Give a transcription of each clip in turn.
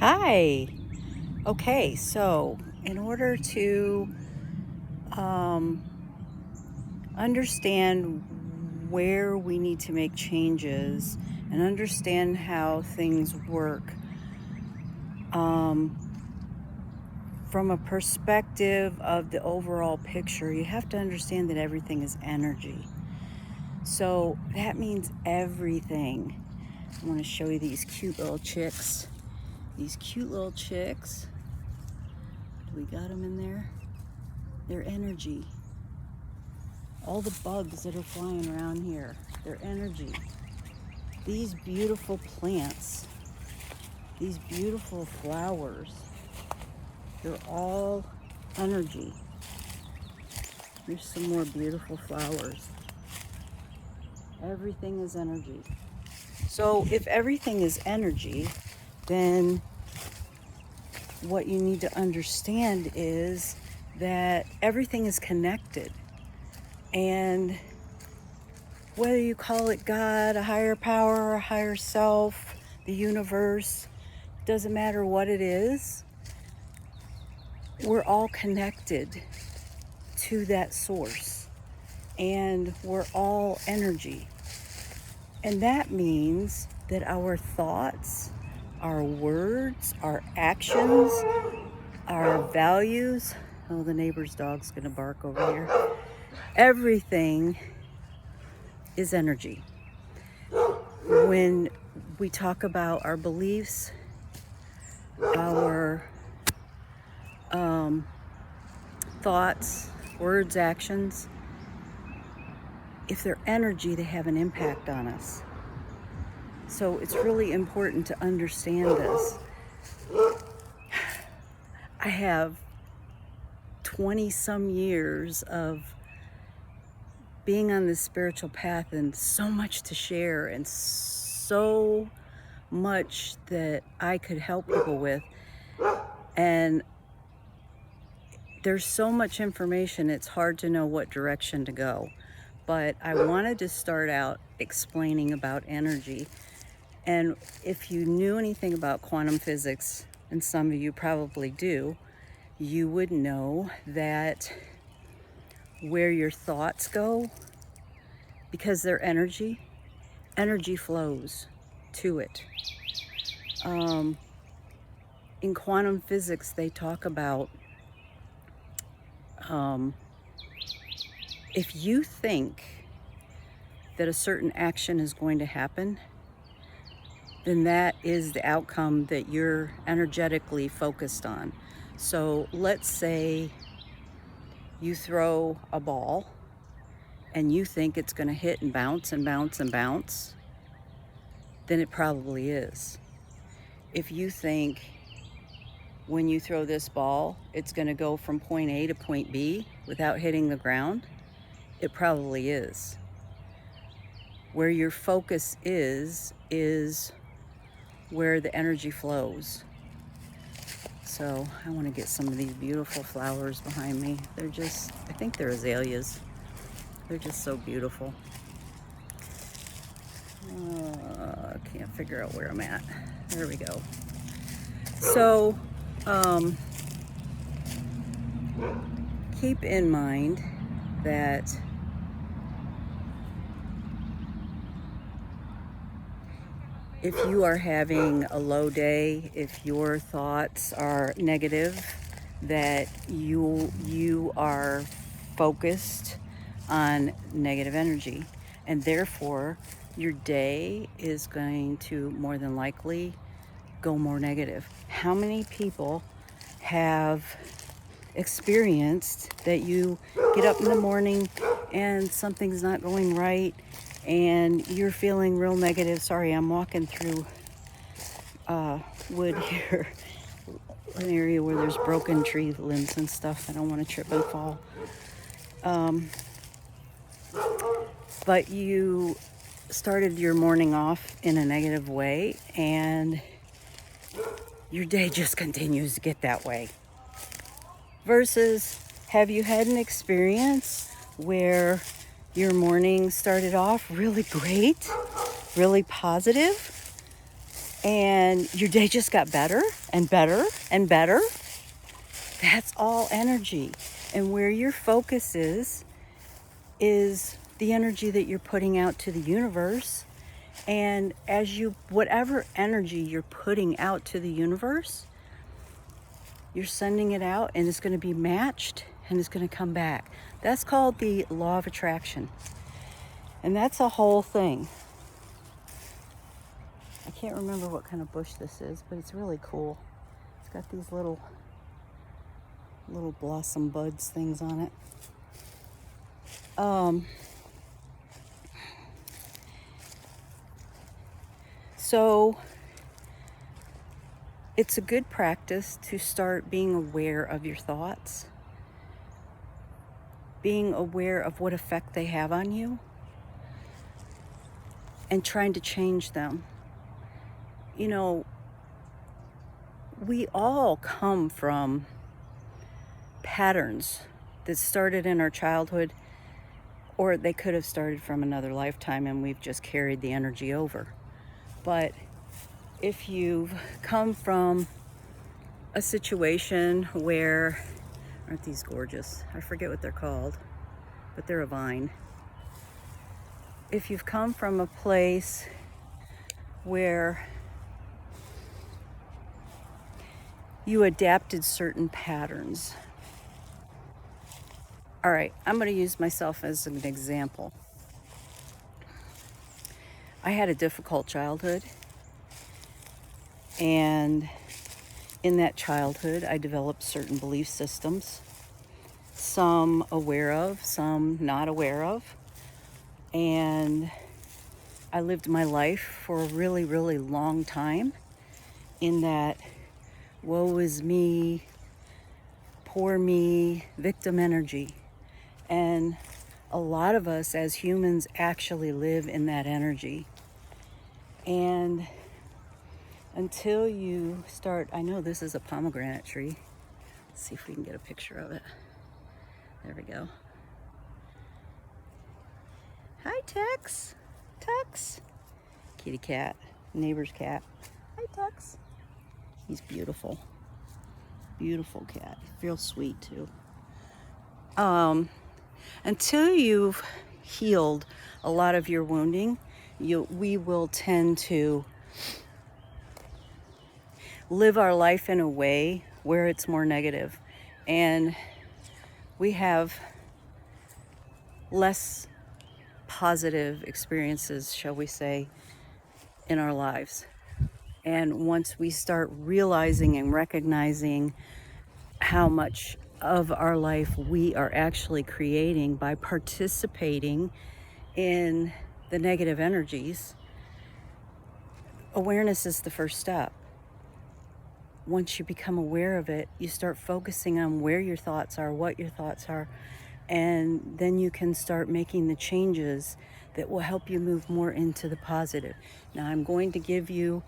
Hi. Okay, so in order to understand where we need to make changes and understand how things work from a perspective of the overall picture, you have to understand that everything is energy. So that means everything. I want to show you these cute little chicks. These cute little chicks. We got them in there. They're energy. All the bugs that are flying around here, they're energy. These beautiful plants, these beautiful flowers, they're all energy. Here's some more beautiful flowers. Everything is energy. So if everything is energy, then what you need to understand is that everything is connected. And whether you call it God, a higher power, a higher self, the universe, doesn't matter what it is, we're all connected to that source. And we're all energy. And that means that our thoughts, our words, our actions, our values, oh, the neighbor's dog's gonna bark over here. Everything is energy. When we talk about our beliefs, our thoughts, words, actions, if they're energy, they have an impact on us. So it's really important to understand this. I have 20 some years of being on this spiritual path and so much to share and so much that I could help people with. And there's so much information, it's hard to know what direction to go. But I wanted to start out explaining about energy. And if you knew anything about quantum physics, and some of you probably do, you would know that where your thoughts go, because they're energy, energy flows to it. In quantum physics, they talk about if you think that a certain action is going to happen, then that is the outcome that you're energetically focused on. So let's say you throw a ball and you think it's going to hit and bounce and bounce and bounce, then it probably is. If you think when you throw this ball, it's going to go from point A to point B without hitting the ground, it probably is. Where your focus is where the energy flows. So I want to get some of these beautiful flowers behind me. They're just, I think they're azaleas. They're just so beautiful. I can't figure out where I'm at. There we go. So keep in mind that if you are having a low day, if your thoughts are negative, that you are focused on negative energy, and therefore your day is going to more than likely go more negative. How many people have experienced that you get up in the morning and something's not going right and you're feeling real negative? Sorry, I'm walking through wood here, an area where there's broken tree limbs and stuff. I don't want to trip and fall. But you started your morning off in a negative way, and your day just continues to get that way. Versus, have you had an experience where your morning started off really great, really positive, and your day just got better and better and better. That's all energy. And where your focus is the energy that you're putting out to the universe. And as you, whatever energy you're putting out to the universe, you're sending it out and it's going to be matched and it's going to come back. That's called the law of attraction. And that's a whole thing. I can't remember what kind of bush this is, but it's really cool. It's got these little blossom buds things on it. So it's a good practice to start being aware of your thoughts, being aware of what effect they have on you, and trying to change them. You know, we all come from patterns that started in our childhood, or they could have started from another lifetime and we've just carried the energy over. But if you've come from a situation where, aren't these gorgeous? I forget what they're called, but they're a vine. If you've come from a place where you adapted certain patterns. All right, I'm going to use myself as an example. I had a difficult childhood, and in that childhood, I developed certain belief systems, some aware of, some not aware of, and I lived my life for a really, really long time in that woe is me, poor me, victim energy. And a lot of us as humans actually live in that energy. And until you start, I know this is a pomegranate tree. Let's see if we can get a picture of it. There we go. Hi, Tex. Tex. Kitty cat, neighbor's cat. Hi, Tex. He's beautiful. Beautiful cat. Real sweet, too. Until you've healed a lot of your wounding, we will tend to live our life in a way where it's more negative, and we have less positive experiences, shall we say, in our lives. And once we start realizing and recognizing how much of our life we are actually creating by participating in the negative energies, awareness is the first step. Once you become aware of it, you start focusing on where your thoughts are, what your thoughts are, and then you can start making the changes that will help you move more into the positive. Now, I'm going to give you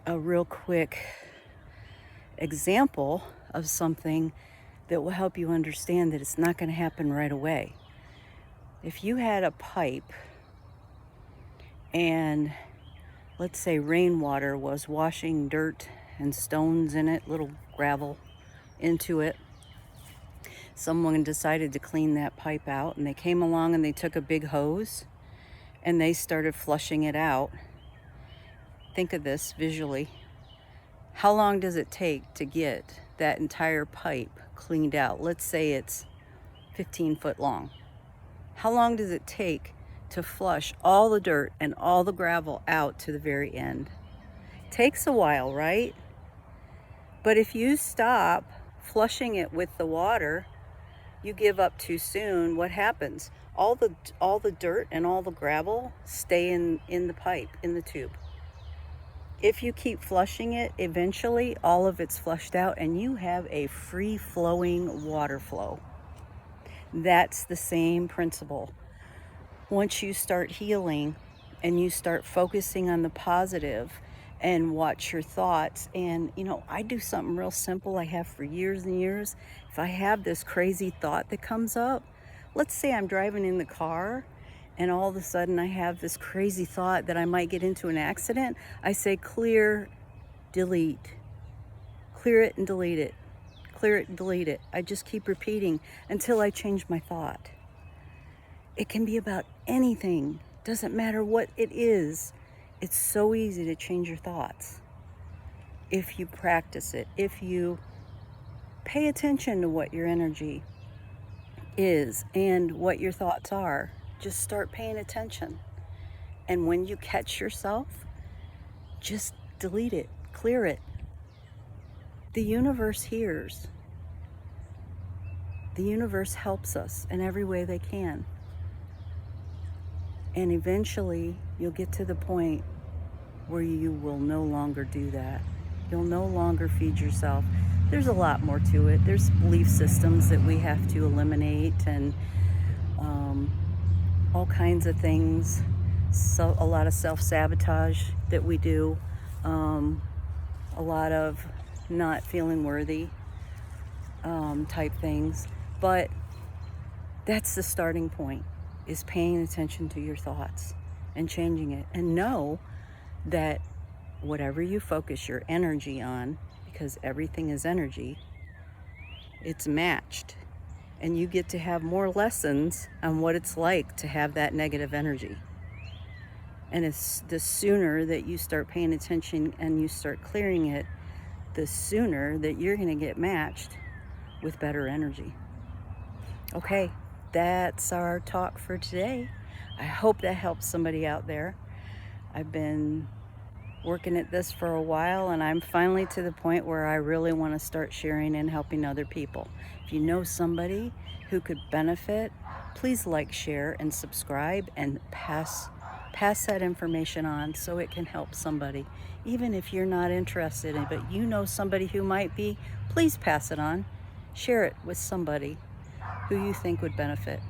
a real quick example of something that will help you understand that it's not going to happen right away. If you had a pipe and let's say rainwater was washing dirt and stones in it, little gravel into it, someone decided to clean that pipe out, and they came along and they took a big hose and they started flushing it out. Think of this visually. How long does it take to get that entire pipe cleaned out? Let's say it's 15 foot long. How long does it take to flush all the dirt and all the gravel out to the very end? Takes a while, right? But if you stop flushing it with the water, you give up too soon, what happens? All the dirt and all the gravel stay in the pipe, in the tube. If you keep flushing it, eventually all of it's flushed out and you have a free-flowing water flow. That's the same principle. Once you start healing and you start focusing on the positive and watch your thoughts, and I do something real simple I have for years and years. If I have this crazy thought that comes up, let's say I'm driving in the car and all of a sudden I have this crazy thought that I might get into an accident, I say clear, delete. Clear it and delete it. Clear it and delete it. I just keep repeating until I change my thought. It can be about anything. Doesn't matter what it is. It's so easy to change your thoughts if you practice it, if you pay attention to what your energy is and what your thoughts are. Just start paying attention. And when you catch yourself, just delete it, clear it. The universe hears. The universe helps us in every way they can. And eventually, you'll get to the point where you will no longer do that. You'll no longer feed yourself. There's a lot more to it. There's belief systems that we have to eliminate, and all kinds of things. So a lot of self-sabotage that we do. A lot of not feeling worthy type things. But that's the starting point, is paying attention to your thoughts and changing it. And know that whatever you focus your energy on, because everything is energy, it's matched. And you get to have more lessons on what it's like to have that negative energy. And it's the sooner that you start paying attention and you start clearing it, the sooner that you're going to get matched with better energy. Okay, that's our talk for today. I hope that helps somebody out there. I've been working at this for a while, and I'm finally to the point where I really want to start sharing and helping other people. If you know somebody who could benefit, please like, share, and subscribe, and pass that information on so it can help somebody. Even if you're not interested in it, but you know somebody who might be, please pass it on. Share it with somebody who you think would benefit.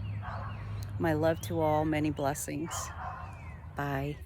My love to all, many blessings. Bye.